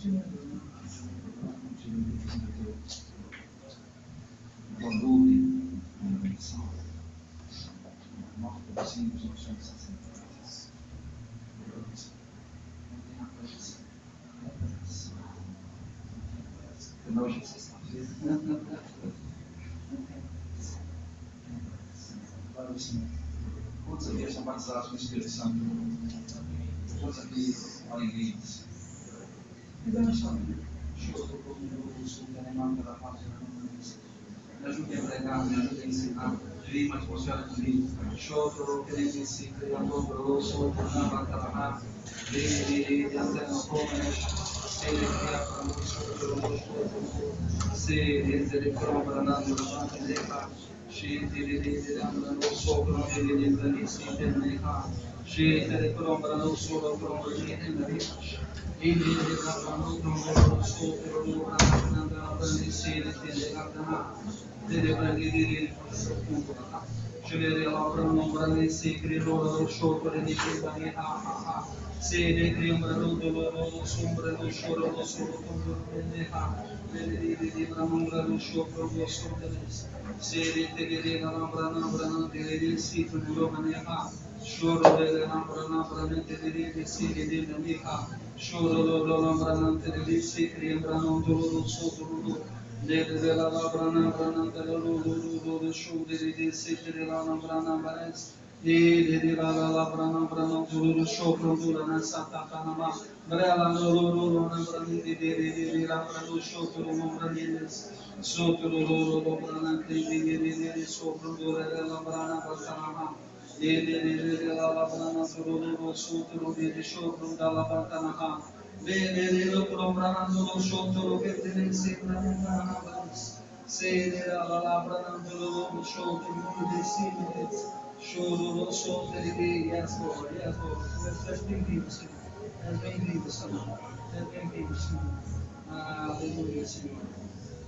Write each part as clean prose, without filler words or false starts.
Boa nuvem, uma benção. Nós produzimos, nós somos sacerdotes. Não tem aparência. Não, hoje é sexta-feira. Não tem aparência. Glória ao Senhor. Quantos aqui são batizados com o Espírito Santo? Quantos aqui olhem livros? Mas olha só, chegou todo mundo, o sul, animado pela página. Me ajude a pregar, me ajude a ensinar. Clima, atmosfera comigo. Choro, querendo ensinar, criando, sou, pornava, calahá. Ele, antena, come, ele, se ele prova na levanta leca she ele andando sobre ele nesse interneca she ele prova no solo prova ele ele andando sobre o andando nesse interneca dele brandire Cevere la promora nesse criolo sopra di che ha se ne criambro doloro sombra do choro do solo come ha vedi di promora do sopra do sopra se ne te la brana delle si tu lo maneha choro delle brana delle si delle miha choro lo brana delle si criambro doloro sopra delle la brana della lo show delle si delle la brana bares e la brana duro sopra duro na santa canama brela no na brana de la brano sopra no branes sotto lo brana de sopra duro la brana basama e la brana duro sotto de sopra dalla brana bene lo brana duro sotto che te sembra na se la brana duro sotto de si Choro, solta ele, yes Lord, that's bem-vindo, Senhor, és bem-vindo, Senhor, és bem-vindo, Senhor, aleluia, Senhor,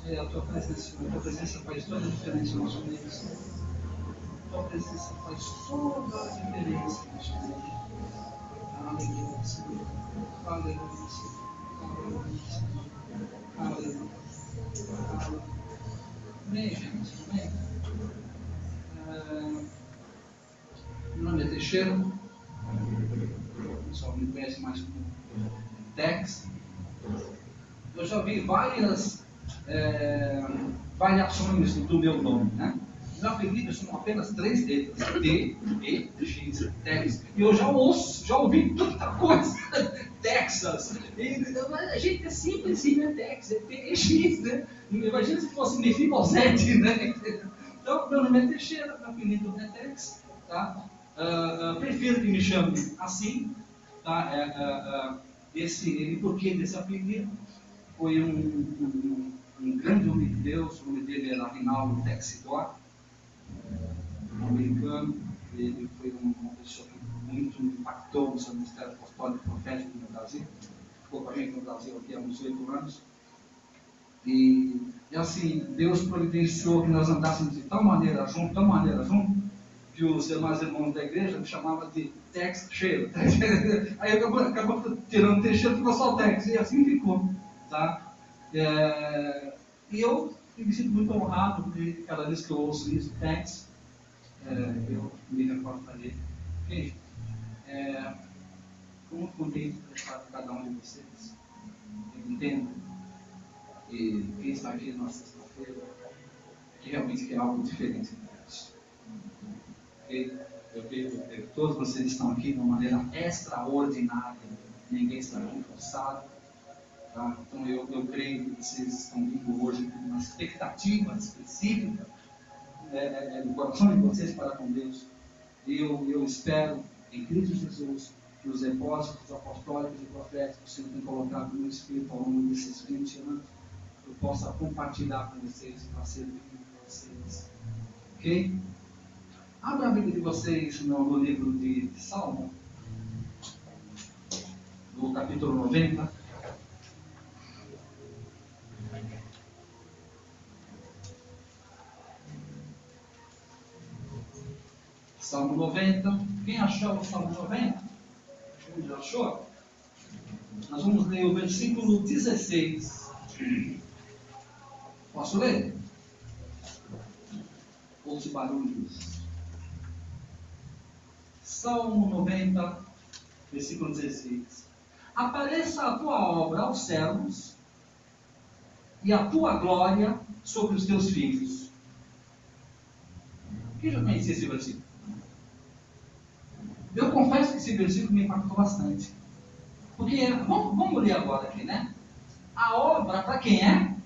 a tua presença faz toda a diferença no nosso meio, Senhor, a tua presença faz toda a diferença no nosso meio, aleluia, Senhor, aleluia, Senhor, aleluia, Senhor, amém, gente, amém. Meu nome é Teixeira, o pessoal me conhece mais como Tex. Eu já vi várias variações do meu nome, né? Os apelidos são apenas 3 letras, T, E, X, Tex. E eu já ouvi tanta coisa, Texas. A gente é simples assim, né? Tex, é T, E, X, né? Imagina se fosse Mefibosete, né? Então, meu nome é Teixeira, meu apelido é Tex, tá? Prefiro que me chame assim, tá? Esse porquê desse apelido foi um grande homem de Deus. O nome dele era Reinaldo Texidor, um americano. Ele foi uma pessoa que muito impactou no seu ministério apostólico e profético no Brasil. Ficou com a gente no Brasil aqui há uns 8 anos. E assim, Deus providenciou que nós andássemos de tal maneira junto, que os demais irmãos da igreja me chamavam de Tex Cheiro. Aí acabou tirando Teixeira, ficou só Tex, e assim ficou. Tá? E eu me sinto muito honrado, porque cada vez que eu ouço isso, Tex, eu me recordo para ele. Gente, como contei para cada um de vocês, eu entendo, e quem está aqui na sexta-feira, que realmente é algo diferente de Deus. Eu creio que todos vocês estão aqui de uma maneira extraordinária, ninguém está aqui forçado, tá? Então eu creio que vocês estão vindo hoje com uma expectativa específica no coração de vocês para com Deus. E eu espero, em Cristo Jesus, que os depósitos apostólicos e proféticos que o Senhor tem colocado no Espírito ao longo desses 20 anos, eu possa compartilhar com vocês para servir para vocês. Ok? Abra a Bíblia de vocês no livro de Salmo, no capítulo 90. Salmo 90. Quem achou o Salmo 90? Quem já achou? Nós vamos ler o versículo 16. Posso ler? Ouço barulhos. Salmo 90, versículo 16. Apareça a tua obra aos servos e a tua glória sobre os teus filhos. Quem já conhecia esse versículo? Eu confesso que esse versículo me impactou bastante. Porque, vamos ler agora aqui, né? A obra para quem é?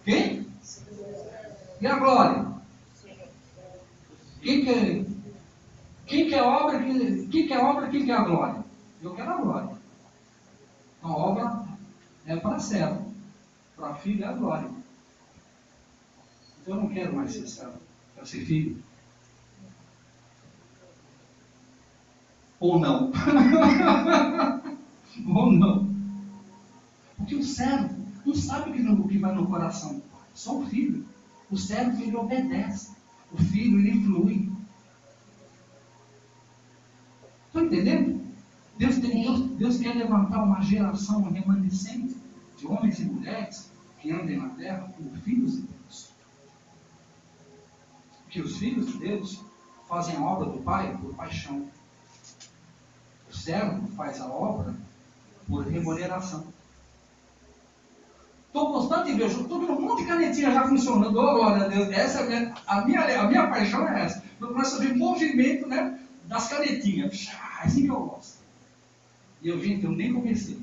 Quem? E a glória? Quem quer obra? Quem quer obra? Quem quer a glória? Eu quero a glória. Então, a obra é para servo. Para filho é a glória. Então, eu não quero mais ser servo. Eu quero ser filho. Ou não. Ou não. Porque o servo não sabe o que vai no coração. Só o filho. O servo, ele obedece. O filho, ele flui. Estão entendendo? Deus quer levantar uma geração remanescente de homens e mulheres que andem na terra como filhos de Deus. Porque os filhos de Deus fazem a obra do Pai por paixão. O servo faz a obra por remuneração. Estou gostando de ver, estou vendo um monte de canetinha já funcionando. Oh, glória a Deus, essa é a minha paixão é essa. Eu começo a ver movimento, né, das canetinhas. É assim que eu gosto. E eu nem comecei.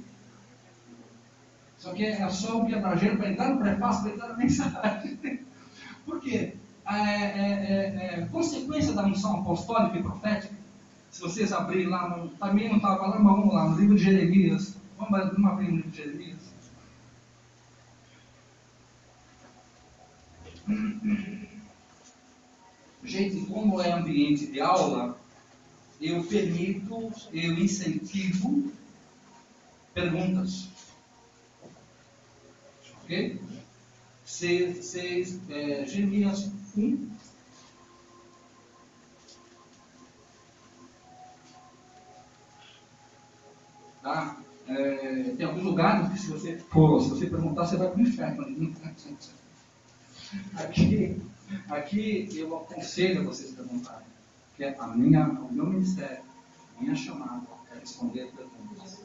Só que é só um quebra-gelo para entrar no prefácio, para entrar na mensagem. Por quê? Consequência da unção apostólica e profética. Se vocês abrirem lá, também não estava lá, mas vamos lá, no livro de Jeremias. Vamos abrir no livro de Jeremias. Gente, como é ambiente de aula, eu incentivo perguntas. Ok? Jeremias 1. Tá? Tem alguns lugares que se você perguntar, você vai para o inferno. Aqui eu aconselho a vocês perguntarem, que é o meu ministério, a minha chamada é responder perguntas.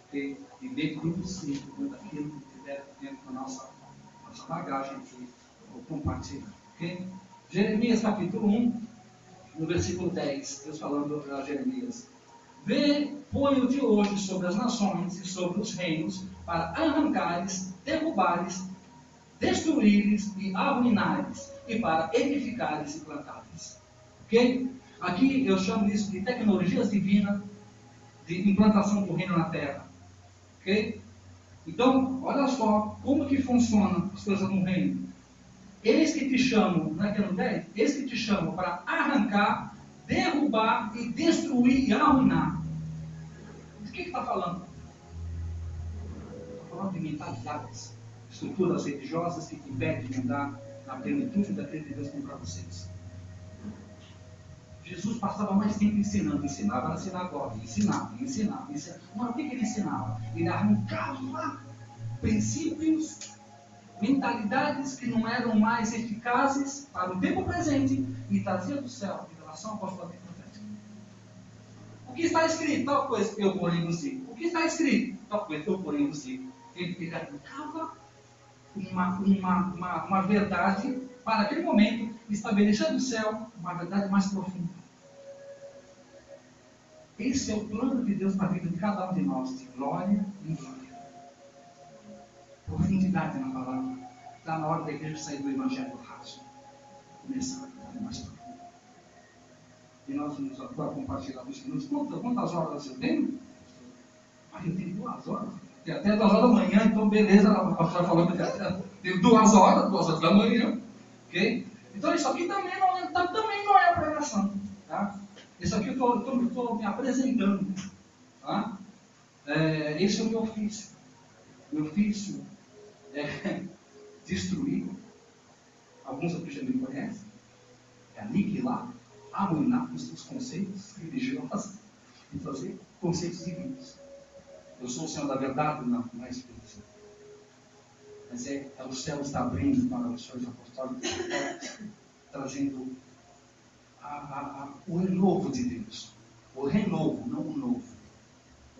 Okay? E dentro do possível, daquilo que tiver dentro da nossa bagagem aqui, eu vou compartilhar. Okay? Jeremias capítulo 1, no versículo 10, Deus falando a Jeremias: Vê, ponho de hoje sobre as nações e sobre os reinos, para arrancares, derrubares, destruíres e arruinares, e para edificares e plantares. Ok? Aqui eu chamo isso de tecnologias divinas de implantação do reino na terra. Ok? Então, olha só como que funciona as coisas no reino. Eis que te chamo, naquele 10, eis que te chamo para arrancar, derrubar e destruir e arruinar. De que está falando? Está falando de mentalidades, estruturas religiosas que te impedem de andar na plenitude daquele que Deus tem para vocês. Jesus passava mais tempo ensinava na sinagoga, ensinava. Mas o que ele ensinava? Ele arrancava princípios, mentalidades que não eram mais eficazes para o tempo presente e trazia do céu em relação ao apostólico e profético. O que está escrito? Tal coisa eu porém vos digo. O que está escrito? Tal coisa eu porém vos digo. Ele arrancava uma verdade para aquele momento, estabelecendo no céu uma verdade mais profunda. Esse é o plano de Deus para a vida de cada um de nós, de glória em glória. Profundidade na palavra. Está na hora da igreja sair do evangelho raso. Começar a ficar mais profundo. E nós vamos agora compartilhar os minutos. Quantas horas eu tenho? Eu tenho 2 horas. Tem até 2 horas da manhã, então beleza. A pastora falou que tem 2 horas da manhã. Ok? Então isso aqui também não é a pregação. Tá? Isso aqui eu estou me apresentando. Tá? Esse é o meu ofício. Meu ofício é destruir. Alguns aqui já me conhecem. É aniquilar, arruinar os conceitos religiosos e trazer conceitos divinos. Eu sou o Senhor da verdade? Não, não é Espírito Santo. Mas é o céu está abrindo para os seus apostólicos, trazendo o renovo de Deus. O renovo, não o novo.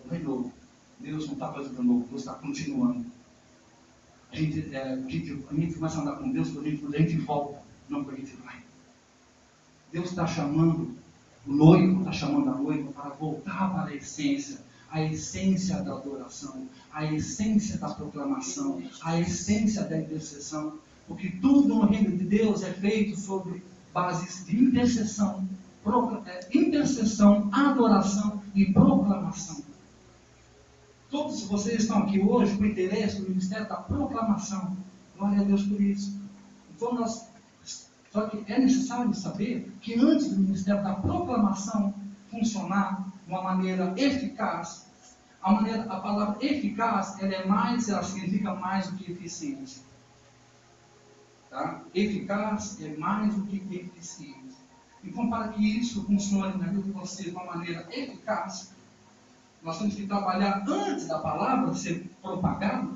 O renovo. Deus não está fazendo novo, Deus está continuando. A gente começa a andar com Deus quando a gente volta, não quando a gente vai. Deus está chamando o noivo, está chamando a noiva para voltar para a essência da adoração, a essência da proclamação, a essência da intercessão, porque tudo no reino de Deus é feito sobre bases de intercessão, adoração e proclamação. Todos vocês estão aqui hoje com interesse no ministério da proclamação. Glória a Deus por isso. Então só que é necessário saber que antes do ministério da proclamação funcionar de uma maneira eficaz, a palavra eficaz, ela significa mais do que eficiente. Tá? Eficaz é mais do que eficiente. Então, para que isso funcione na vida de vocês de uma maneira eficaz, nós temos que trabalhar antes da palavra ser propagada,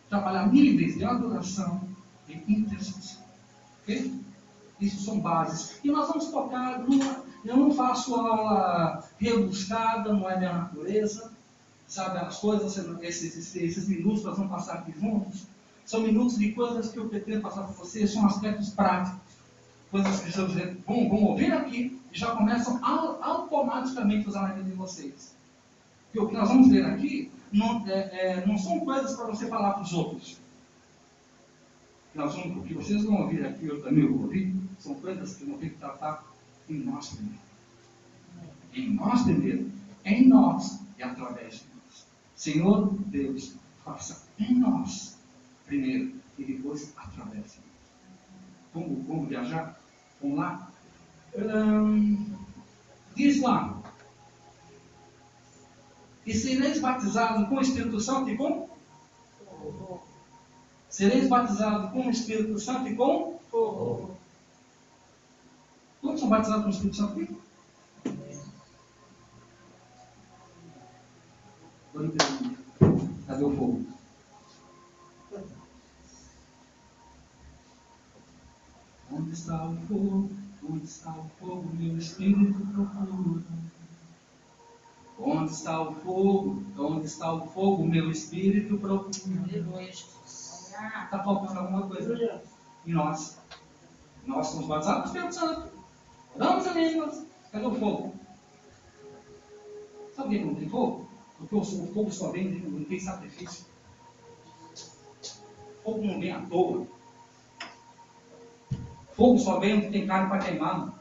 trabalhar níveis de adoração e intercessão. Okay? Isso são bases. E nós vamos tocar eu não faço aula rebuscada, não é minha natureza. Sabe, as coisas, esses minutos que nós vamos passar aqui juntos, são minutos de coisas que eu pretendo passar para vocês, são aspectos práticos. Coisas que vocês vão ouvir aqui e já começam automaticamente a usar na vida de vocês. Porque o que nós vamos ver aqui não são coisas para você falar para os outros. O que vocês vão ouvir aqui, eu também vou ouvir, são coisas que vão ter que tratar em nós primeiro. Em nós primeiro. Em nós e através de nós. Senhor Deus, faça em nós primeiro e depois através de nós. Vamos viajar? Vamos lá? Diz lá. E sereis batizados com o Espírito Santo e com? Sereis batizados com o Espírito Santo e com? Quantos são batizados com o Espírito Santo aqui? Cadê o fogo? Onde está o fogo? Onde está o fogo? Meu espírito procura. Onde está o fogo? Onde está o fogo? Meu espírito procura. Está faltando alguma coisa? E nós somos batizados com o Espírito Santo. Oramos a línguas. Cadê o fogo? Sabe por que não tem fogo? Porque o fogo só vem, não tem sacrifício. Fogo não vem à toa. Fogo só vem onde tem carne para queimar.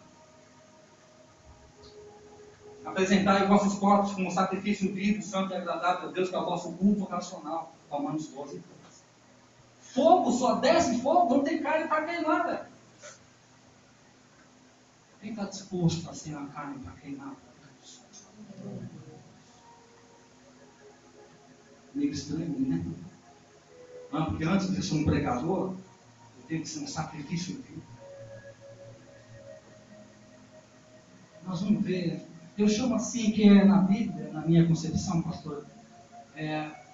Apresentai vossos corpos como sacrifício vivo, santo e agradável a Deus, que é o vosso culto racional. Romanos 12. Fogo só desce fogo, não tem carne para queimar, velho. Quem está disposto a ser a carne para queimar? Meio estranho, né? Porque antes de ser um pregador, eu tenho que ser um sacrifício vivo. Nós vamos ver, eu chamo assim que é na Bíblia, na minha concepção, pastor,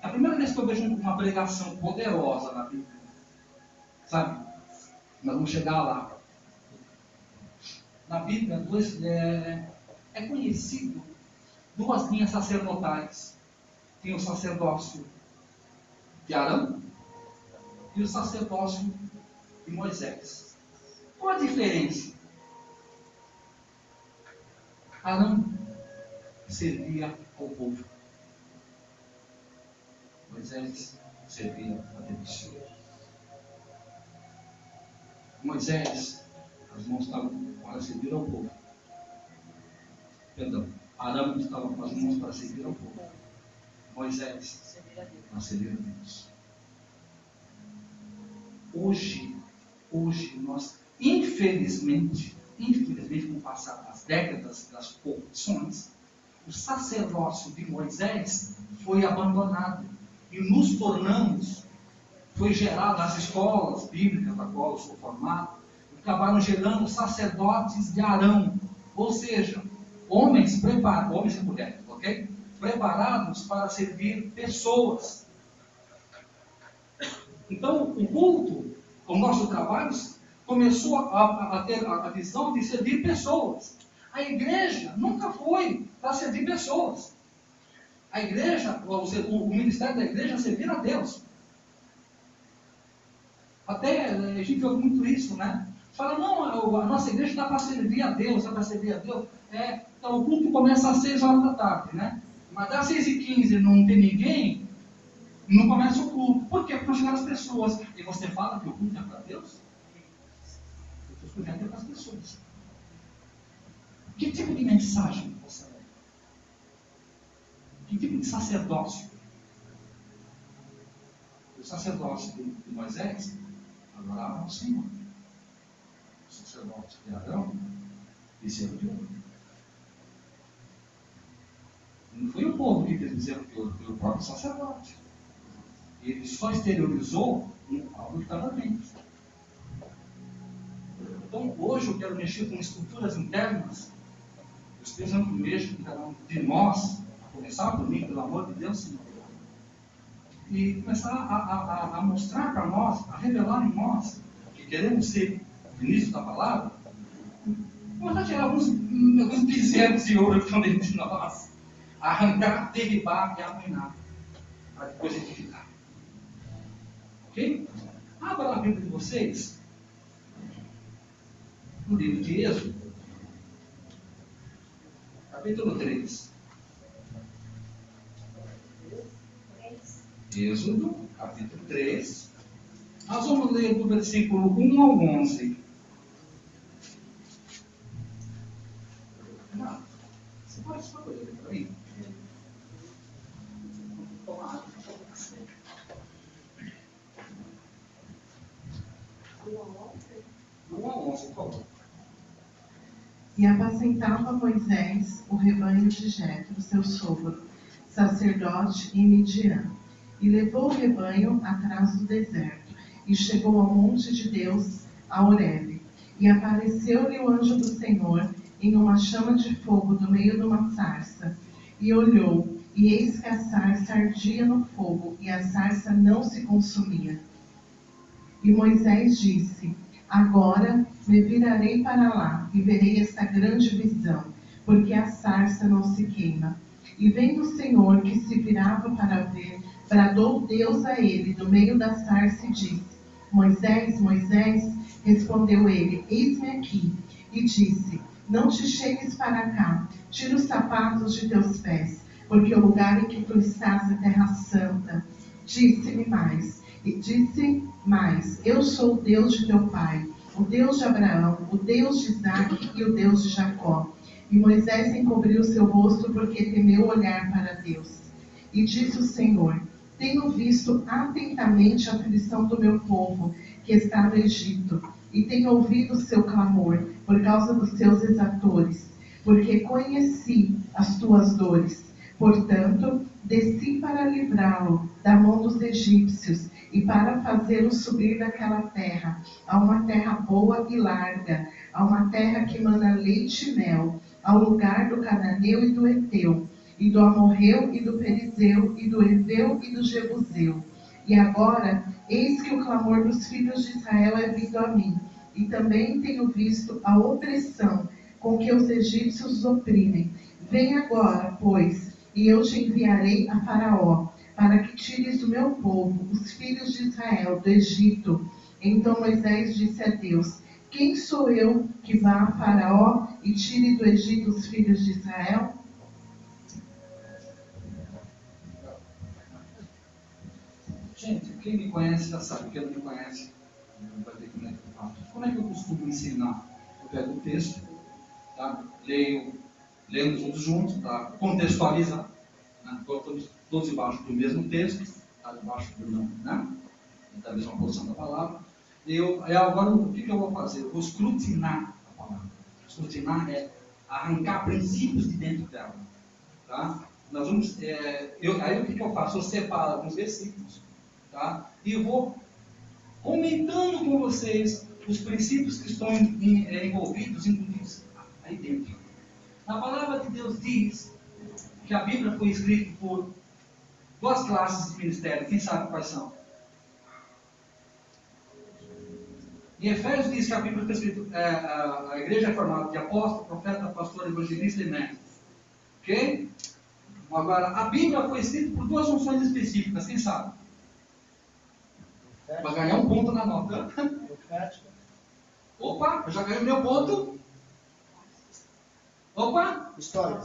a primeira vez que eu vejo uma pregação poderosa na Bíblia, sabe? Nós vamos chegar lá. Na Bíblia é conhecido duas linhas sacerdotais. Tem o sacerdócio de Arão e o sacerdócio de Moisés. Qual a diferença? Arão servia ao povo. Moisés servia a Deus. Moisés, as mãos estavam para servir ao povo. Perdão, Arão estava com as mãos para servir ao povo. Moisés para servir a Deus. Hoje nós, infelizmente, com o passar das décadas, das corrupções, o sacerdócio de Moisés foi abandonado e nos tornamos, foi gerado nas escolas bíblicas da qual eu sou formado, acabaram gerando sacerdotes de Arão, ou seja, homens preparados, homens e mulheres, ok? preparados para servir pessoas. Então, o culto, o nosso trabalho, começou a ter a visão de servir pessoas. A igreja nunca foi para servir pessoas. A igreja, o ministério da igreja é servir a Deus. Até a gente ouve muito isso, né? Fala, não, a nossa igreja está para servir a Deus, está para servir a Deus. Então o culto começa às 6 horas da tarde, né? Mas das 6h15 não tem ninguém, não começa o culto. Por quê? Porque não chegaram as pessoas. E você fala que o culto é para Deus? O culto é para as pessoas. Que tipo de mensagem você leva? Que tipo de sacerdócio? O sacerdócio de Moisés adorava ao Senhor. O sacerdócio de Arão bezerro de ouro. Não foi o povo que fez bezerro de ouro, foi o próprio sacerdote. Ele só exteriorizou algo que estava dentro. Então, hoje eu quero mexer com estruturas internas. Eu espero que mexo com cada um de nós, a começar por mim, pelo amor de Deus, Senhor. E começar a mostrar para nós, a revelar em nós, que queremos ser ministros da palavra, começar a tirar alguns bezerros de ouro que estão dentro de nós, arrancar, derribar e arruinar, para depois edificar. Ok? Abra a Bíblia de vocês, no livro de Êxodo, capítulo 3. Êxodo, capítulo 3. Nós vamos ler do versículo 1 ao 11. Você pode só ler para mim? Tomar. 1 ao 11, por favor. E apacentava Moisés o rebanho de Jetro, seu sogro, sacerdote em Midian. E levou o rebanho atrás do deserto, e chegou ao monte de Deus, a Horebe. E apareceu-lhe o anjo do Senhor em uma chama de fogo do meio de uma sarça. E olhou, e eis que a sarça ardia no fogo, e a sarça não se consumia. E Moisés disse: agora me virarei para lá, e verei esta grande visão, porque a sarça não se queima. E vendo o Senhor que se virava para ver, bradou Deus a ele do meio da sarça e disse: Moisés, Moisés, respondeu ele: eis-me aqui. E disse: não te chegues para cá, tira os sapatos de teus pés, porque o lugar em que tu estás é terra santa. Disse mais, eu sou o Deus de teu pai, o Deus de Abraão, o Deus de Isaque e o Deus de Jacó. E Moisés encobriu seu rosto porque temeu olhar para Deus. E disse o Senhor: tenho visto atentamente a aflição do meu povo, que está no Egito, e tenho ouvido o seu clamor, por causa dos seus exatores, porque conheci as tuas dores. Portanto, desci para livrá-lo da mão dos egípcios, e para fazê-lo subir daquela terra, a uma terra boa e larga, a uma terra que mana leite e mel, ao lugar do cananeu e do heteu, e do amorreu e do perizeu, e do heveu e do jebuseu. E agora, eis que o clamor dos filhos de Israel é vindo a mim, e também tenho visto a opressão com que os egípcios os oprimem. Vem agora, pois, e eu te enviarei a Faraó, para que tires do meu povo, os filhos de Israel, do Egito. Então Moisés disse a Deus: quem sou eu que vá a Faraó e tire do Egito os filhos de Israel? Gente, quem me conhece já sabe, quem não me conhece vai ver como é que eu faço. Como é que eu costumo ensinar? Eu pego o texto, tá? Lemos todos juntos, para contextualizar, né? Todos debaixo do mesmo texto, tá? Debaixo da mesma porção da palavra. Agora, o que eu vou fazer? Eu vou escrutinar a palavra. Escrutinar é arrancar princípios de dentro dela. Tá? Nós vamos, aí o que eu faço? Eu separo alguns versículos, tá? E eu vou comentando com vocês os princípios que estão incluídos aí dentro. A palavra de Deus diz que a Bíblia foi escrita por duas classes de ministério. Quem sabe quais são? Em Efésios diz que a Bíblia foi escrita, a igreja é formada de apóstolo, profeta, pastor, evangelista e mestre. Ok? Agora, a Bíblia foi escrita por duas funções específicas. Quem sabe? Vai ganhar um ponto na nota. Opa, eu já ganhei meu ponto. Opa! História.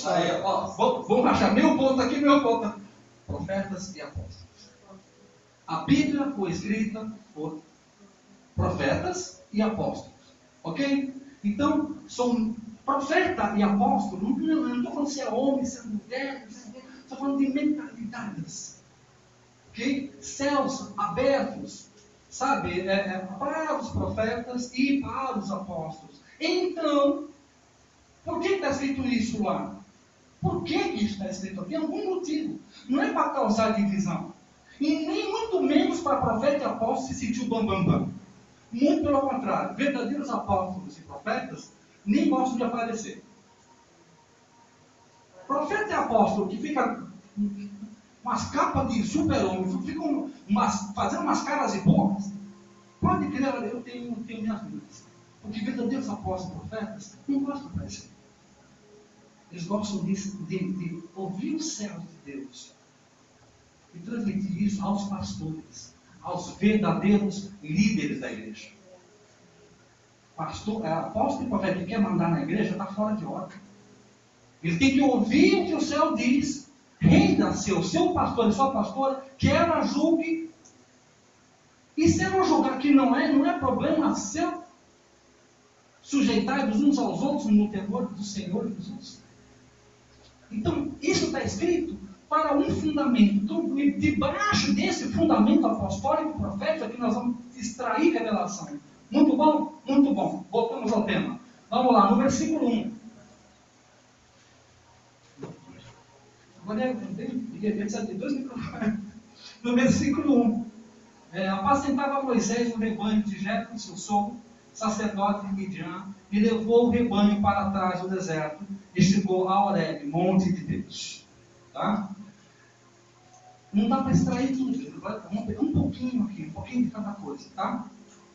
Aí, ó, vamos achar meu ponto aqui, meu ponto. Profetas e apóstolos. A Bíblia foi escrita por profetas e apóstolos. Ok? Então, são profeta e apóstolo. Não estou falando se é homem, se é mulher. Estou falando de mentalidades. Ok? Céus abertos. Sabe? Para os profetas e para os apóstolos. Então, por que está escrito isso lá? Por que isso está escrito aqui? Tem algum motivo. Não é para causar divisão. E nem muito menos para profeta e apóstolo se sentir o bambambam. Muito pelo contrário. Verdadeiros apóstolos e profetas nem gostam de aparecer. Profeta e apóstolo que fica umas capas de super-homem, ficam fazendo umas caras e bocas. Pode crer, eu tenho minhas dúvidas. Porque verdadeiros apóstolos e profetas não gostam de aparecer. Eles gostam de ouvir os céus de Deus e transmitir isso aos pastores, aos verdadeiros líderes da igreja. Apóstolo e profeta que quer mandar na igreja está fora de ordem. Ele tem que ouvir o que o céu diz, renda-se o seu pastor e sua pastora, que ela julgue. E se ela julgar que não é problema seu, sujeitai-vos uns aos outros no temor do Senhor Jesus. Então, isso está escrito para um fundamento. Então, debaixo desse fundamento apostólico profético, que nós vamos extrair revelação. Muito bom? Muito bom. Voltamos ao tema. Vamos lá, no versículo 1. Agora precisa de dois microfones. No versículo 1. Apacentava Moisés o rebanho de Jetro, seu sogro, sacerdote de Midian, e levou o rebanho para trás do deserto e chegou a Horebe, monte de Deus. Tá? Não dá para extrair tudo, vamos pegar um pouquinho aqui, um pouquinho de cada coisa, tá?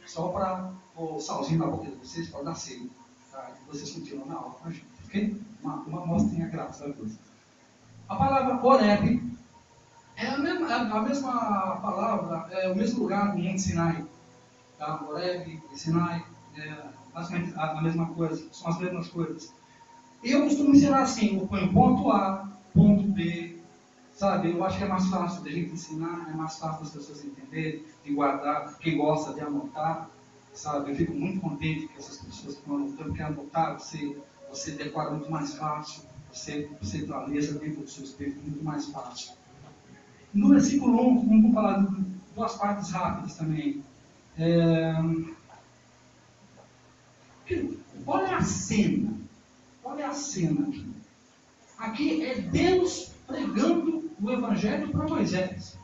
Só para o salzinho na boca de vocês, para dar cedo. Tá? E vocês continuam na aula com a gente, ok? Uma mostrinha grátis da coisa. A palavra Horebe é a mesma palavra, é o mesmo lugar do Monte Sinai. Tá? Horebe e Sinai, basicamente a mesma coisa, são as mesmas coisas. E eu costumo ensinar assim, eu ponho ponto A, ponto B, sabe? Eu acho que é mais fácil da gente ensinar, é mais fácil das pessoas entenderem, de guardar, quem gosta de anotar, sabe? Eu fico muito contente que essas pessoas que estão anotando, porque anotar você decora muito mais fácil, você planeja dentro do seu espírito muito mais fácil. No versículo 1, vamos falar de duas partes rápidas também. Olha a cena. Olha a cena aqui. Aqui é Deus pregando o Evangelho para Moisés.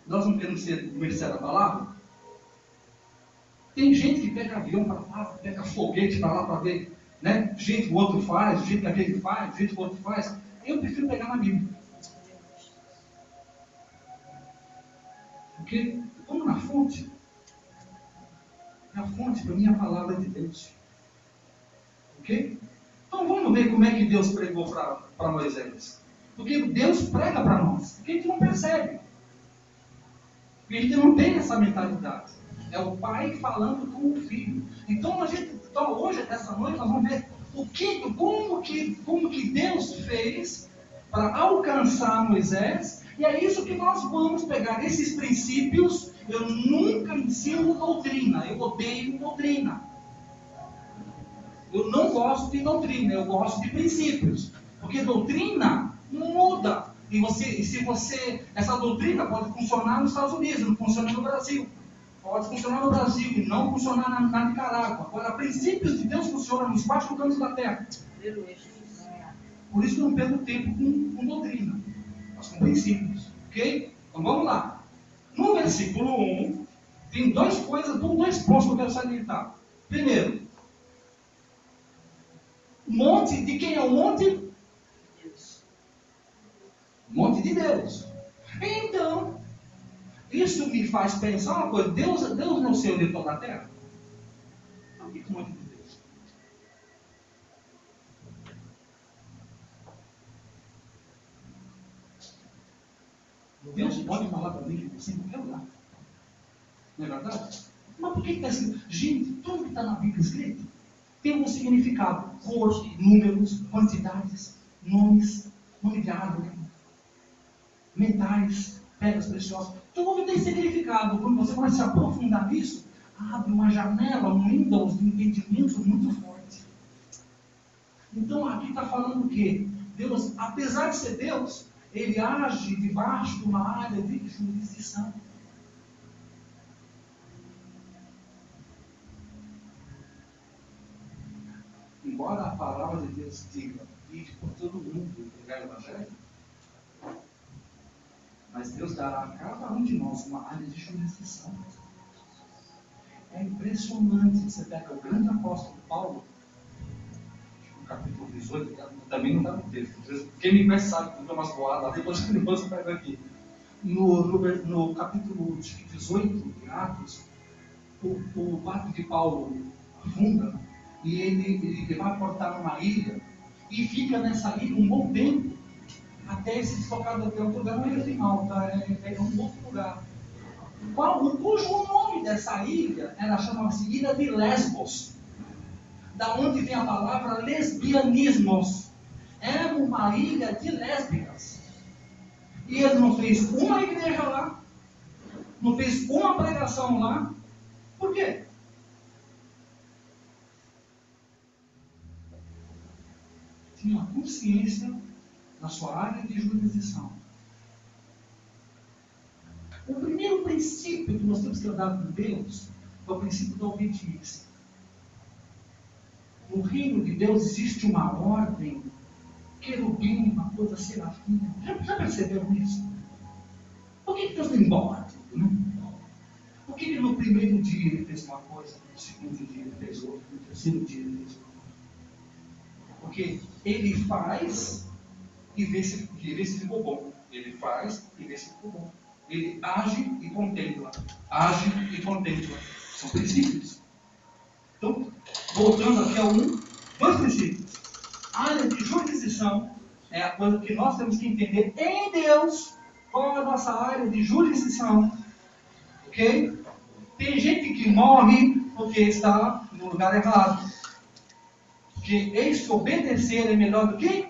Nós não queremos ser do Ministério da Palavra? Tem gente que pega avião para lá, pega foguete para lá para ver, né? Do jeito que o outro faz, do jeito que aquele faz, do jeito que o outro faz. Eu prefiro pegar na Bíblia. Porque, vamos na fonte. A fonte, para mim, é a palavra de Deus. Ok? Então vamos ver como é que Deus pregou para Moisés. Porque Deus prega para nós. Porque a gente não percebe. Porque a gente não tem essa mentalidade. É o pai falando com o filho. Então hoje, essa noite, nós vamos ver como que Deus fez para alcançar Moisés. E é isso que nós vamos pegar. Esses princípios, eu nunca ensino doutrina. Eu odeio doutrina. Eu não gosto de doutrina, eu gosto de princípios. Porque doutrina não muda. Essa doutrina pode funcionar nos Estados Unidos, não funciona no Brasil. Pode funcionar no Brasil e não funcionar na Nicarágua. Agora, princípios de Deus funcionam nos 4 cantos da terra. Por isso que eu não perco tempo com doutrina, mas com princípios. Ok? Então vamos lá. No versículo 1, tem dois pontos que eu quero salientar. Primeiro, Monte de quem é o monte? Deus. Monte de Deus. Então, isso me faz pensar uma coisa. Deus não sei onde toda a terra. Por que o monte de Deus? Deus pode falar para mim que você não quer lá. Não é verdade? Mas por que está escrito? Gente, tudo que está na Bíblia escrito tem um significado. Cor, números, quantidades, nomes, nome de árvore, metais, pedras preciosas. Tudo tem significado. Quando você começa a se aprofundar nisso, abre uma janela, um Windows de entendimento muito forte. Então aqui está falando o quê? Deus, apesar de ser Deus, Ele age debaixo de uma área de jurisdição. Embora a palavra de Deus diga, ide por todo mundo pregar o Evangelho, mas Deus dará a cada um de nós uma área de jurisdição. É impressionante. Você pega o grande apóstolo Paulo, no capítulo 18, também não está no texto. Quem me conhece sabe que eu dou umas boadas, depois eu pego aqui. No capítulo 18 de Atos, o barco de Paulo afunda e ele vai portar numa ilha e fica nessa ilha um bom tempo até se deslocar até outro lugar. Não é ilha em Malta, é um outro lugar. Cujo nome dessa ilha chamava-se Ilha de Lesbos, da onde vem a palavra lesbianismos. Era uma ilha de lésbicas. E ele não fez uma igreja lá, não fez uma pregação lá. Por quê? Tinha uma consciência na sua área de jurisdição. O primeiro princípio que nós temos que andar com Deus é o princípio da obediência. No reino de Deus existe uma ordem, querubim, uma coisa serafina. Já perceberam isso? Por que Deus não embora? Por que no primeiro dia ele fez uma coisa, no segundo dia ele fez outra, no terceiro dia ele fez outra? Porque ele faz e vê se ficou bom. Ele faz e vê se ficou bom. Ele age e contempla. Age e contempla. São princípios. Então, voltando aqui a dois princípios. A área de jurisdição é a coisa que nós temos que entender em Deus. Qual é a nossa área de jurisdição? Ok? Tem gente que morre porque está no lugar errado. Porque eis que obedecer é melhor do que?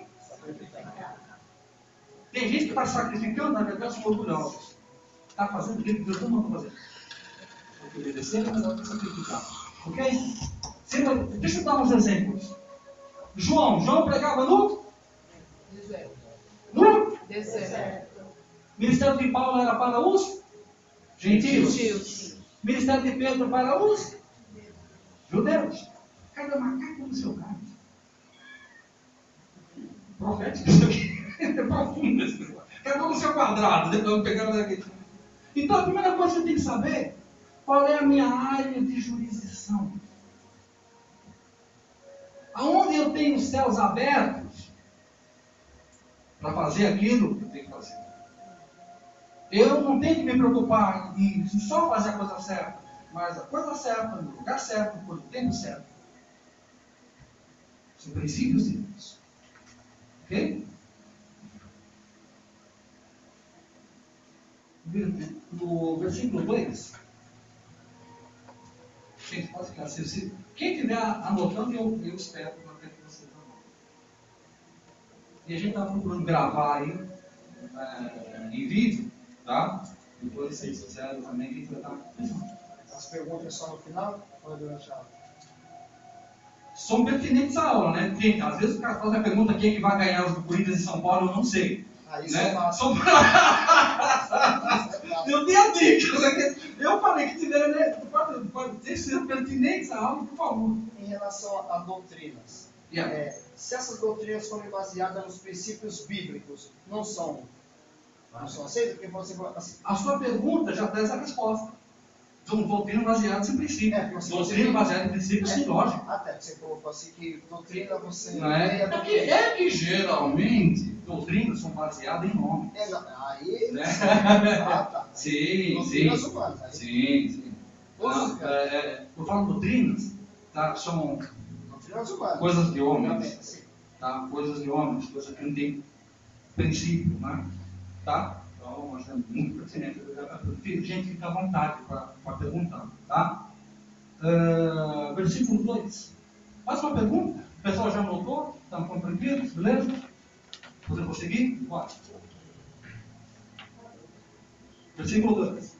Tem gente que está sacrificando, na verdade, são orgulhosos. Está fazendo o que Deus não mandou fazer. Porque obedecer é melhor do que sacrificar. Ok? Deixa eu dar uns exemplos. João pregava no Deserto. No Deserto. Ministério de Paulo era para os gentios. Gentios. Ministério de Pedro para os judeus. Cada macaco no seu canto. Profético isso aqui. É profundo esse negócio. Cada um no seu quadrado. Depois eu pegando daqui. Então a primeira coisa que você tem que saber, qual é a minha área de jurisdição? Aonde eu tenho os céus abertos para fazer aquilo que eu tenho que fazer. Eu não tenho que me preocupar em só fazer a coisa certa, mas a coisa certa, no lugar certo, no tempo certo. São princípios de Deus. Ok? No versículo 2, gente, pode ficar assim. Quem estiver anotando, eu espero até que vocês anotem. E a gente está procurando gravar aí em vídeo, tá? Depois vocês fizeram também, quem vai estar. As perguntas só no final ou durante a aula? São pertinentes à aula, né? Porque, às vezes o cara faz a pergunta: quem é que vai ganhar os do Corinthians em São Paulo? Eu não sei. Isso Né? é fácil. Eu dei a dica. Eu falei que tiver, né? Pode ser pertinentes à aula, por favor. Em relação a doutrinas, Yeah. se essas doutrinas forem baseadas nos princípios bíblicos, não são aceitas? Porque você assim, A sua pergunta já traz a resposta. São doutrinas baseadas em princípios. Doutrina baseada em princípios sem lógica. Até você colocou assim que doutrina você Não é? É que geralmente doutrinas são baseadas em nome. Aí. Né? Tá. Sim, Doutrinas sim. humanas. Aí. Sim. Eu falo doutrinas, tá? São Doutrinas humanas. coisas de homens. Sim. Tá? Coisas de homens, coisas que não tem princípio, né? Tá? Então, acho que é muito pertinente. Gente, fica à vontade para perguntar, tá? Versículo 2. Faz uma pergunta. O pessoal já anotou? Estão compreendidos? Beleza? Podemos seguir? Bora. Versículo 2.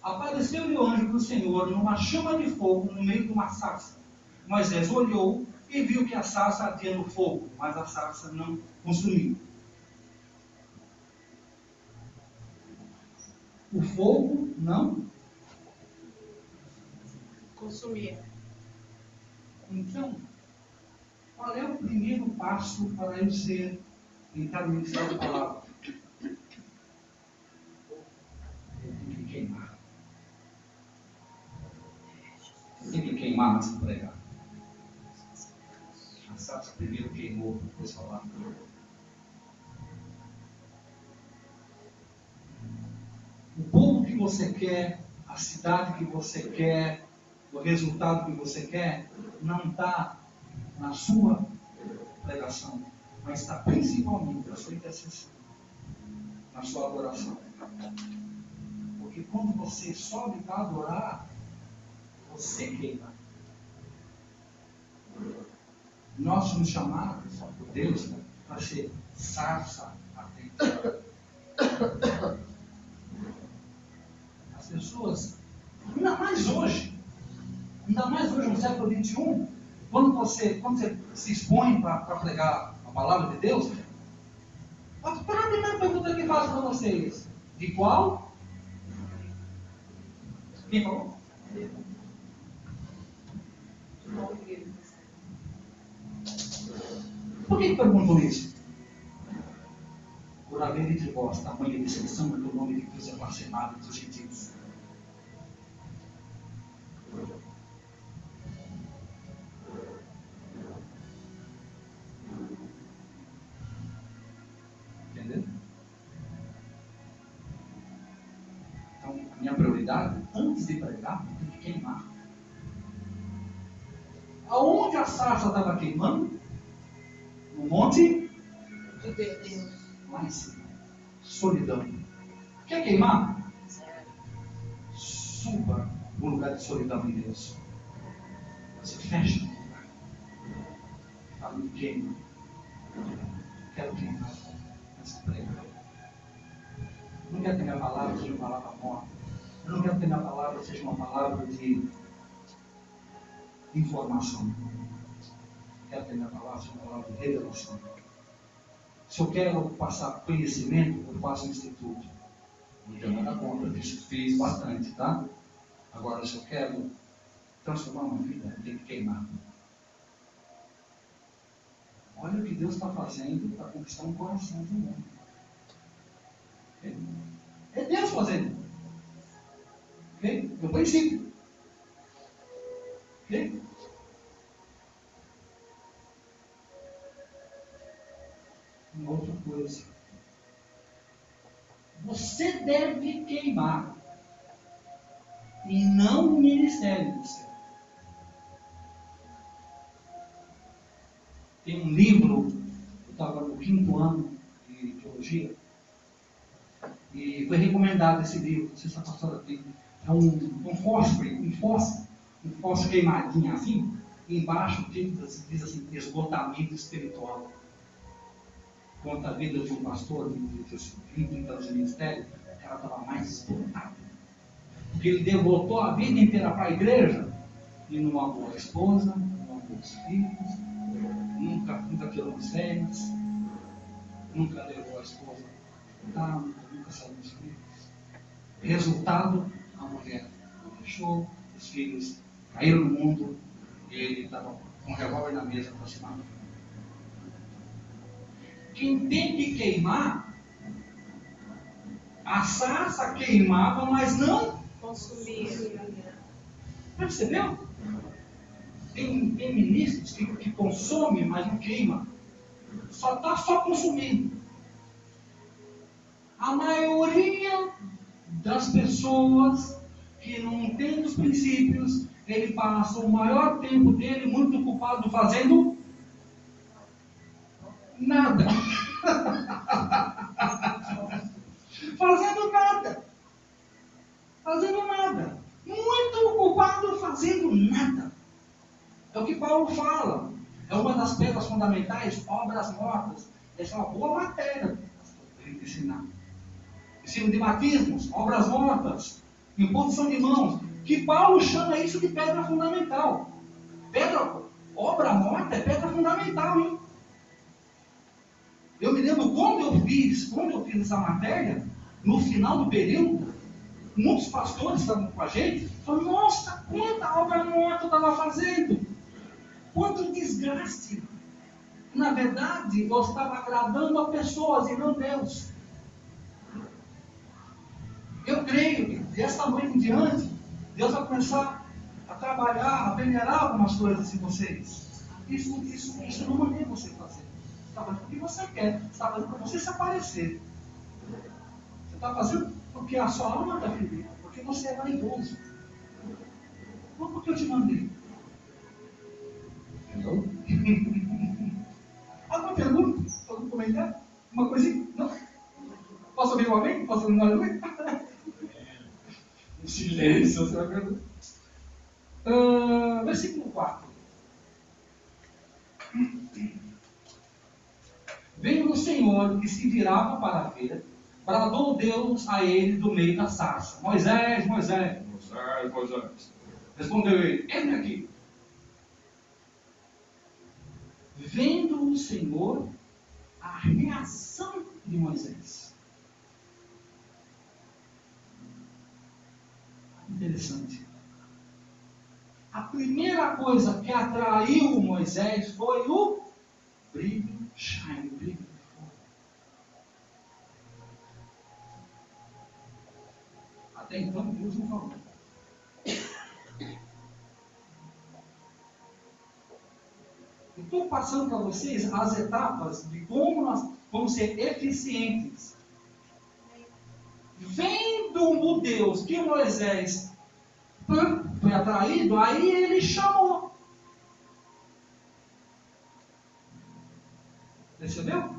Apareceu-lhe o anjo do Senhor numa chama de fogo no meio de uma sarça. Moisés olhou e viu que a sarça ardia no fogo, mas a sarça não consumiu. O fogo não Consumir. Então, qual é o primeiro passo para eu tentar ministrar a palavra? Eu tenho que queimar. Eu tenho que queimar antes de pregar. A sarça primeiro queimou, depois falar. O povo que você quer, a cidade que você quer, o resultado que você quer, não está na sua pregação, mas está principalmente na sua intercessão, na sua adoração. Porque quando você sobe para adorar, você queima. Nós somos chamados por Deus para ser sarça ardente. As pessoas, ainda mais hoje no século XXI, quando você se expõe para pregar a palavra de Deus, a primeira pergunta que faço para vocês: de qual? Quem falou? Por que perguntam isso? Por haver entre vós tamanha decepção, que o nome de Deus é blasfemado dos gentios. Entendeu? Então, a minha prioridade, antes de pregar, tem que queimar. Aonde a sarça estava queimando? No monte De Deus. lá em cima. Solidão. Quer queimar? Suba no lugar de solidão em Deus. Você fecha no lugar. Fala, me queima. Quero queimar. Mas prega. Não quero que minha palavra seja uma palavra morta. Eu não quero que minha palavra seja uma palavra de informação. Quero que minha palavra seja uma palavra de revelação. Se eu quero passar conhecimento, eu faço um instituto. Não tenho nada contra, fiz bastante, tá? Agora, se eu quero transformar uma vida, eu tenho que queimar. Olha o que Deus está fazendo para conquistar um coração de um homem. É Deus fazendo. Ok? É o princípio. Ok? Uma outra coisa. Você deve queimar. E não o ministério do céu. Tem um livro, eu estava no 5º ano de teologia, e foi recomendado esse livro, não sei se a pastora aqui. É um fósforo queimadinho assim, e embaixo diz assim, esgotamento espiritual. Conta a vida de um pastor de 20 anos de ministério, o cara estava mais esgotado. Porque ele devotou a vida inteira para a igreja e não amou a esposa, não amou os filhos, nunca tirou os férias, nunca levou a esposa nunca saiu dos filhos. Resultado, a mulher o deixou, os filhos caíram no mundo e ele estava com um revólver na mesa para se matar. Quem tem que queimar, a sarça queimava, mas não Consumir. Percebeu? Tem ministros que consomem, mas não queima. Só consumindo. A maioria das pessoas que não entendem os princípios, ele passa o maior tempo dele muito ocupado fazendo nada. Fazendo nada. Fazendo nada. Muito ocupado fazendo nada. É o que Paulo fala. É uma das pedras fundamentais, obras mortas. Essa é uma boa matéria para ele ensinar. Ensino de batismos, obras mortas, imposição de mãos. Que Paulo chama isso de pedra fundamental. Obra morta é pedra fundamental, hein? Eu me lembro quando eu fiz essa matéria, no final do período, muitos pastores estavam com a gente, falaram, nossa, quanta obra morta eu estava fazendo. Quanto desgaste. Na verdade, eu estava agradando a pessoas e não Deus. Eu creio que desta noite em diante, Deus vai começar a trabalhar, a peneirar algumas coisas em vocês. Isso não mantém você fazer. Você está fazendo o que você quer. Você está fazendo para você se aparecer. Você está fazendo porque a sua alma está ferida. Porque você é vaidoso. Não porque eu te mandei. Não? Alguma pergunta? Algum comentário? Uma coisinha? Não? Posso ouvir um amém? Posso ouvir um aleluia? Silêncio, você vai perguntar. Versículo 4. Veio o Senhor que se virava para ver, bradou Deus a ele do meio da sarça. Moisés, Moisés. Moisés, Moisés. Respondeu ele, eis-me aqui. Vendo o Senhor a reação de Moisés. Interessante. A primeira coisa que atraiu Moisés foi o brilho, shine, brilho de fogo. Até então Deus não falou. Estou passando para vocês as etapas de como nós vamos ser eficientes. Vendo o Deus que Moisés foi atraído, aí ele chamou. Percebeu?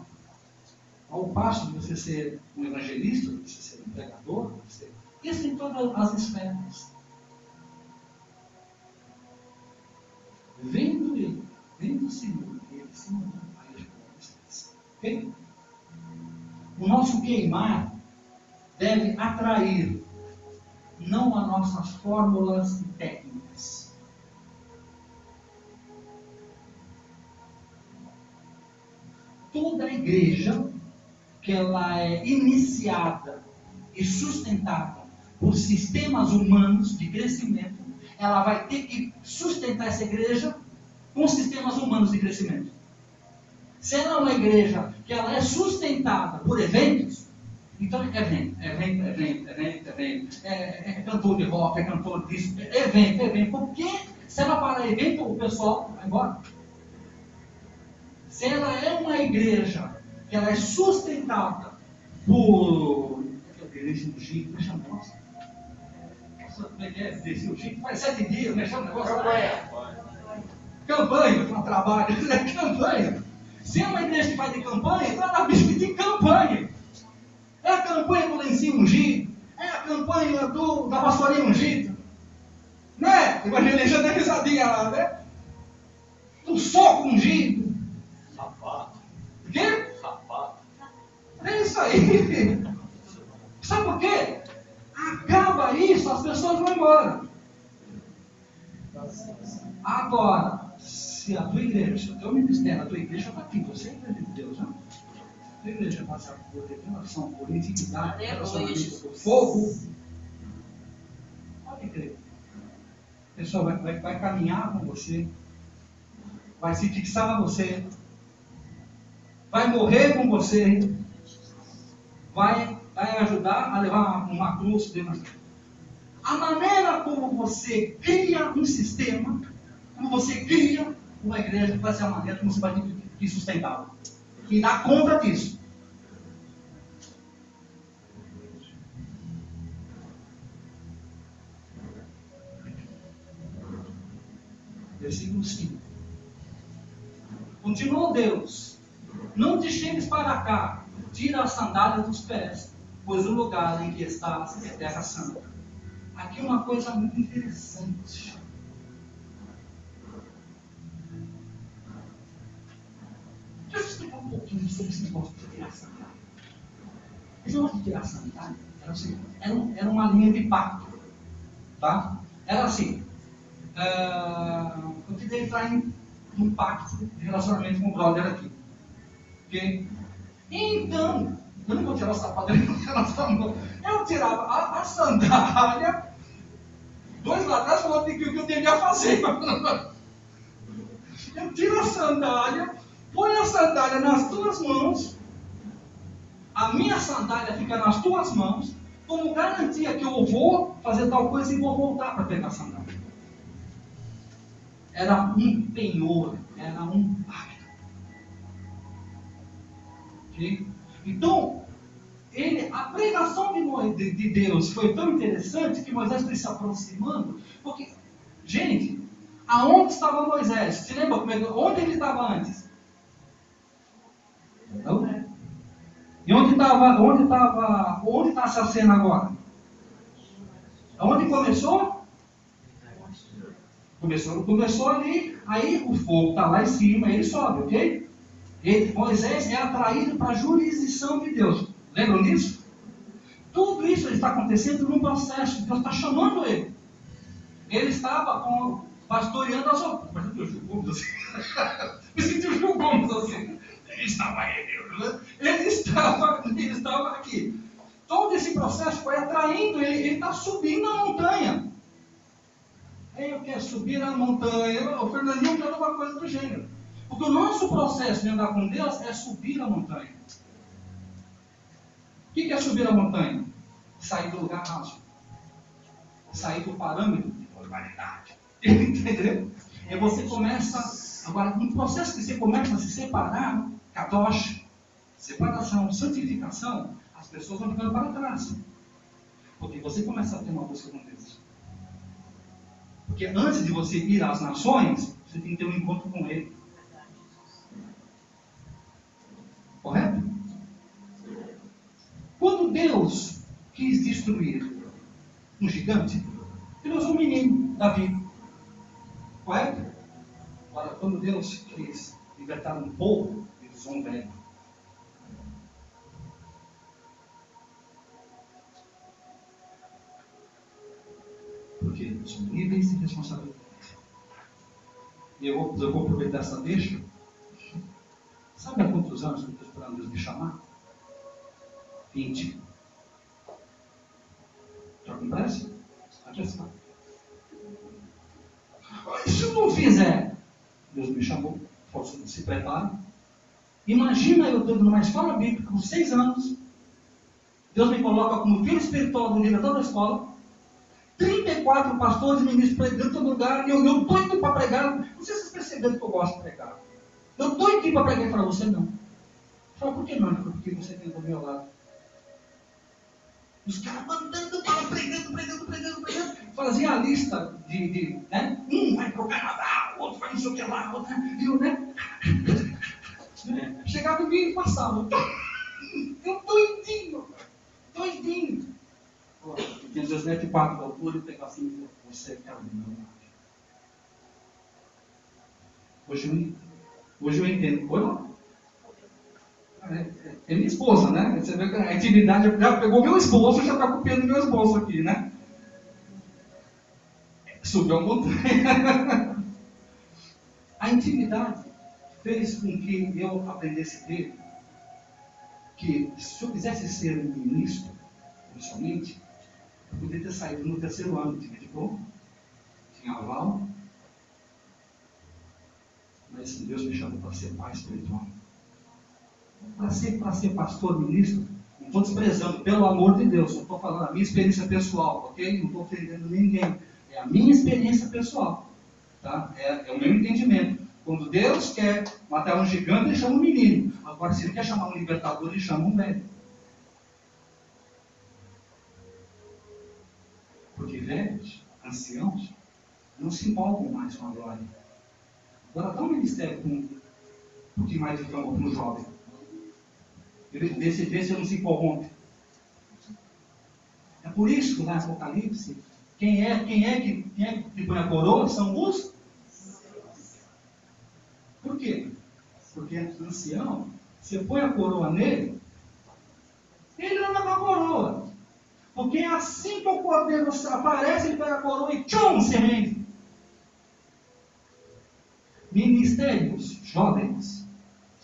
Ao passo de você ser um evangelista, de você ser um pregador, isso em todas as esferas. Vendo ele, vendo o Senhor, ele se mandou a ele com vocês. Ok? O nosso queimar deve atrair, não as nossas fórmulas e técnicas. Toda a igreja que ela é iniciada e sustentada por sistemas humanos de crescimento, ela vai ter que sustentar essa igreja com sistemas humanos de crescimento. Se ela é uma igreja que ela é sustentada por eventos, então evento. É cantor de rock, é cantor disso, evento. Porque se ela parar evento, o pessoal vai embora. Se ela é uma igreja que ela é sustentada por igreja do Chico, deixa eu nossa. Como é que é? Descer o Chico, faz 7 dias, né? Chama o negócio. Campanha, para trabalho, campanha. Se é uma igreja que faz de campanha, então ela precisa de campanha. É a campanha do lencinho ungido, é a campanha da vassourinha ungida. Né? Evangelista da risadinha lá, né? Do soco ungido. Sapato. O quê? Sapato. É isso aí. Sabe por quê? Acaba isso, as pessoas vão embora. Agora, se a tua igreja, o teu ministério, a tua igreja está aqui, você é igreja de Deus, né? A tua igreja passa por revelação, por intimidade, relacionamento, por fogo. Pode crer. A pessoa vai caminhar com você, vai se fixar na você, vai morrer com você, vai ajudar a levar uma cruz dentro. A maneira como você cria um sistema, como você cria uma igreja, vai ser a maneira como você vai ter que sustentá-la. E dar conta disso. Versículo 5. Continuou Deus: não te chegues para cá, tira as sandálias dos pés, pois o lugar em que estás é terra santa. Aqui uma coisa muito interessante. Deixa eu explicar um pouquinho sobre esse negócio de tirar sandália. Esse negócio de tirar sandália era, assim, era uma linha de pacto. Tá? Era assim. Eu queria entrar em um pacto de relacionamento com o brother aqui. Ok? Então, eu não vou tirar o sapato dele, não tirar a mão. Eu tirava a sandália, dois lá atrás falando que eu devia fazer. Eu tiro a sandália, põe a sandália nas tuas mãos, a minha sandália fica nas tuas mãos, como garantia que eu vou fazer tal coisa e vou voltar para pegar a sandália. Era um penhor, era um pacto. Okay? Então, a pregação de Deus foi tão interessante que Moisés foi se aproximando, porque, gente, aonde estava Moisés? Se lembra onde ele estava antes? Não. E onde está essa cena agora? Onde começou? Começou ali, aí o fogo está lá em cima, ele sobe, ok? Moisés é atraído para a jurisdição de Deus. Lembram disso? Tudo isso está acontecendo num processo. Deus está chamando ele. Ele estava pastoreando as ovelhas. Me senti o Gil Gomes assim. Ele estava aí, Deus. Ele estava aqui. Todo esse processo foi atraindo ele. Ele está subindo a montanha. Eu quero subir a montanha. O Fernandinho quer uma coisa do gênero. Porque o nosso processo de andar com Deus é subir a montanha. O que é subir a montanha? Sair do lugar raso. Sair do parâmetro de normalidade. Entendeu? E você começa, agora, no processo que você começa a se separar, kadosh, separação, santificação, as pessoas vão ficando para trás. Porque você começa a ter uma busca com Deus. Porque antes de você ir às nações, você tem que ter um encontro com Ele. Correto? Quando Deus quis destruir um gigante, ele usou um menino, Davi. Correto? Agora, quando Deus quis libertar um povo, ele usou um velho. Porque são níveis de responsabilidade. E eu vou aproveitar essa deixa. Sabe há quantos anos que eu estou esperando Deus me chamar? 20. Já com pressa? Aqui está. Se eu não fizer, Deus me chamou, se prepara. Imagina eu estando numa escola bíblica com 6 anos, Deus me coloca como filho espiritual do diretor da escola, 34 pastores e ministros pregando em todo lugar, e eu doido para pregar. Não sei se vocês perceberam que eu gosto de pregar. Eu estou aqui para pregar para você, não. Fala, por que não? Porque você tem do meu lado. Os caras mandando, pregando. Fazia a lista de né? Um vai para o Canadá, o outro vai não sei o que lá, outro, viu, né? Chegava em mim e passava. Eu doidinho. Tinha 17 de altura e pegava assim e falou, você é cara do meu lado. Hoje eu entendo. Oi, não? É minha esposa, né? Você vê que a intimidade já pegou meu esposo, já está copiando meu esposo aqui, né? Subiu a montanha. A intimidade fez com que eu aprendesse dele que se eu quisesse ser um ministro, inicialmente, eu poderia ter saído no 3º ano, tinha diploma, tinha aval, mas Deus me chamou para ser pai espiritual. Para ser pastor, ministro, estou desprezando, pelo amor de Deus, eu estou falando a minha experiência pessoal, ok? Não estou ofendendo ninguém. É a minha experiência pessoal. Tá? É o meu entendimento. Quando Deus quer matar um gigante, ele chama um menino. Agora, se ele quer chamar um libertador, ele chama um velho. Porque velhos, anciãos, não se empolgam mais com a glória. Agora dá um ministério com um pouquinho mais de fama para um jovem. Vê se ele não se corrompe. É por isso que lá em Apocalipse, quem é que põe a coroa são os. Por quê? Porque ancião, você põe a coroa nele, ele não leva a coroa. Porque assim que o cordeiro aparece, ele pega a coroa e tchum, se rende. Ministérios jovens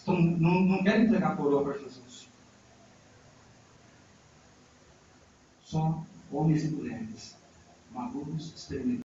não querem entregar a coroa para Jesus. Só homens e mulheres maduros, experimentados.